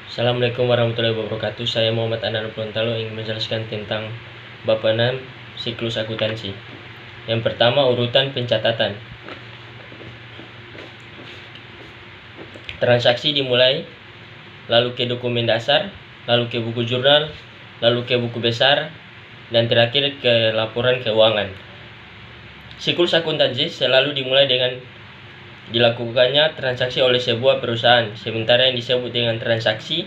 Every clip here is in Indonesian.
Assalamualaikum warahmatullahi wabarakatuh. Saya Muhammad Anand Prontalo ingin menjelaskan tentang bab 6 siklus akuntansi. Yang pertama, urutan pencatatan. Transaksi dimulai, lalu ke dokumen dasar, lalu ke buku jurnal, lalu ke buku besar, dan terakhir ke laporan keuangan. Siklus akuntansi selalu dimulai dengan dilakukannya transaksi oleh sebuah perusahaan, sementara yang disebut dengan transaksi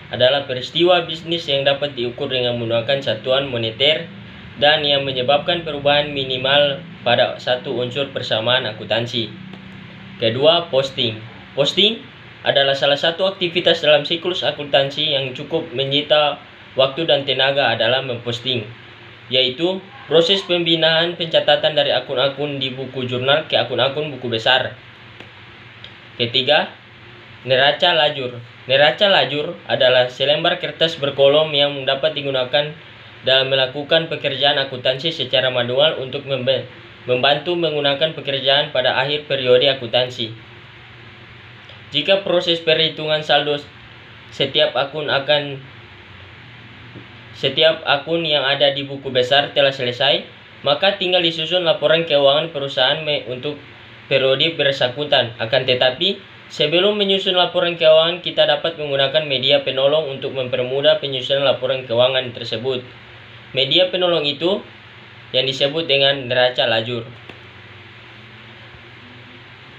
adalah peristiwa bisnis yang dapat diukur dengan menggunakan satuan moneter dan yang menyebabkan perubahan minimal pada satu unsur persamaan akuntansi. Kedua, posting. Posting adalah salah satu aktivitas dalam siklus akuntansi yang cukup menyita waktu dan tenaga adalah memposting, yaitu proses pembinaan pencatatan dari akun-akun di buku jurnal ke akun-akun buku besar. Ketiga, neraca lajur. Neraca lajur adalah selembar kertas berkolom yang dapat digunakan dalam melakukan pekerjaan akuntansi secara manual untuk membantu menggunakan pekerjaan pada akhir periode akuntansi. Jika proses perhitungan saldo setiap akun yang ada di buku besar telah selesai, maka tinggal disusun laporan keuangan perusahaan untuk periode bersangkutan. Akan tetapi, sebelum menyusun laporan keuangan, kita dapat menggunakan media penolong untuk mempermudah penyusunan laporan keuangan tersebut. Media penolong itu yang disebut dengan neraca lajur.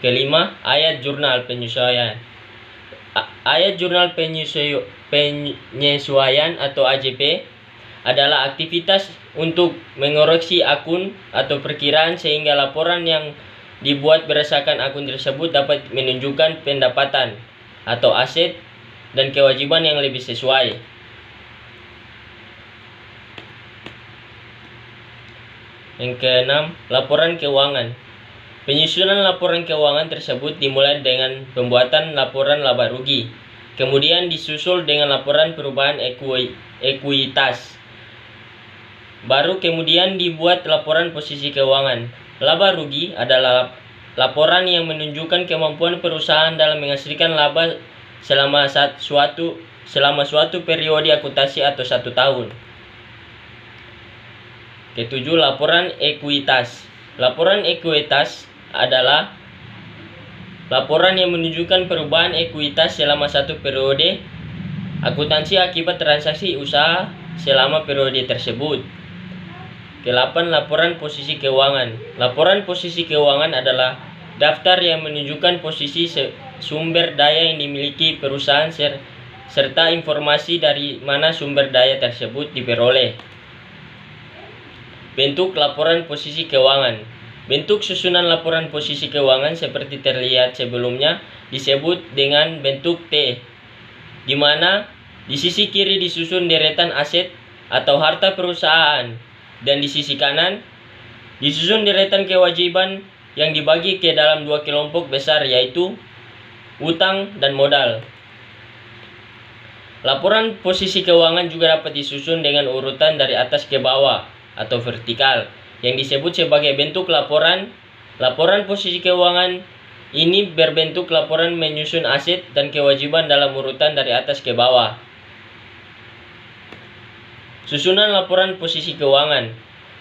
Kelima, ayat jurnal penyesuaian. Ayat jurnal penyesuaian atau AJP adalah aktivitas untuk mengoreksi akun atau perkiraan sehingga laporan yang dibuat berdasarkan akun tersebut dapat menunjukkan pendapatan atau aset dan kewajiban yang lebih sesuai. Yang keenam, laporan keuangan. Penyusunan laporan keuangan tersebut dimulai dengan pembuatan laporan laba rugi, kemudian disusul dengan laporan perubahan ekuitas. Baru kemudian dibuat laporan posisi keuangan. Laba rugi adalah laporan yang menunjukkan kemampuan perusahaan dalam menghasilkan laba selama suatu periode akuntansi atau 1 tahun. Ketujuh, laporan ekuitas. Laporan ekuitas adalah laporan yang menunjukkan perubahan ekuitas selama 1 periode akuntansi akibat transaksi usaha selama periode tersebut. Ke-8, laporan posisi keuangan. Laporan posisi keuangan adalah daftar yang menunjukkan posisi sumber daya yang dimiliki perusahaan serta informasi dari mana sumber daya tersebut diperoleh. Bentuk laporan posisi keuangan. Bentuk susunan laporan posisi keuangan seperti terlihat sebelumnya disebut dengan bentuk T, di mana di sisi kiri disusun deretan aset atau harta perusahaan dan di sisi kanan disusun deretan kewajiban yang dibagi ke dalam 2 kelompok besar, yaitu utang dan modal. Laporan posisi keuangan juga dapat disusun dengan urutan dari atas ke bawah atau vertikal yang disebut sebagai bentuk laporan. Laporan posisi keuangan ini berbentuk laporan menyusun aset dan kewajiban dalam urutan dari atas ke bawah. Susunan laporan posisi keuangan.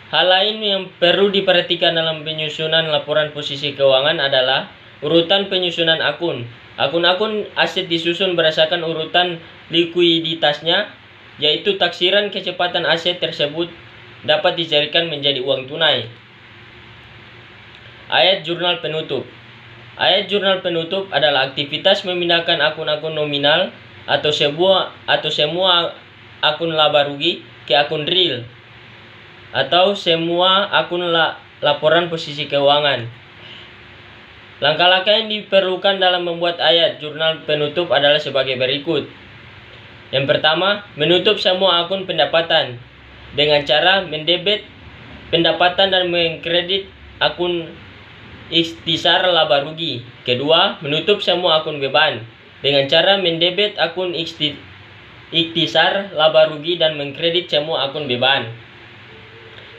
Hal lain yang perlu diperhatikan dalam penyusunan laporan posisi keuangan adalah urutan penyusunan akun. Akun-akun aset disusun berdasarkan urutan likuiditasnya, yaitu taksiran kecepatan aset tersebut dapat dicarikan menjadi uang tunai. Ayat jurnal penutup. Ayat jurnal penutup adalah aktivitas memindahkan akun-akun nominal atau semua akun laba rugi ke akun real atau semua akun laporan posisi keuangan. Langkah-langkah yang diperlukan dalam membuat ayat jurnal penutup adalah sebagai berikut. Yang pertama, menutup semua akun pendapatan dengan cara mendebit pendapatan dan mengkredit akun ikhtisar laba rugi. Kedua, menutup semua akun beban dengan cara mendebit akun ikhtisar laba rugi dan mengkredit semua akun beban.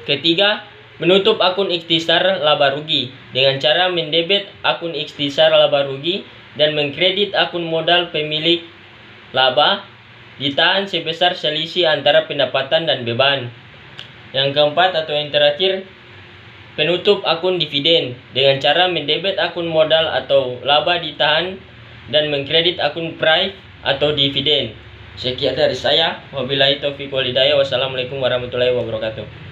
Ketiga, menutup akun ikhtisar laba rugi dengan cara mendebit akun ikhtisar laba rugi dan mengkredit akun modal pemilik laba ditahan sebesar selisih antara pendapatan dan beban. Yang keempat atau yang terakhir, penutup akun dividen dengan cara mendebit akun modal atau laba ditahan dan mengkredit akun prive atau dividen. Sekian dari saya. Wabillahi taufiq wal hidayah. Wassalamualaikum warahmatullahi wabarakatuh.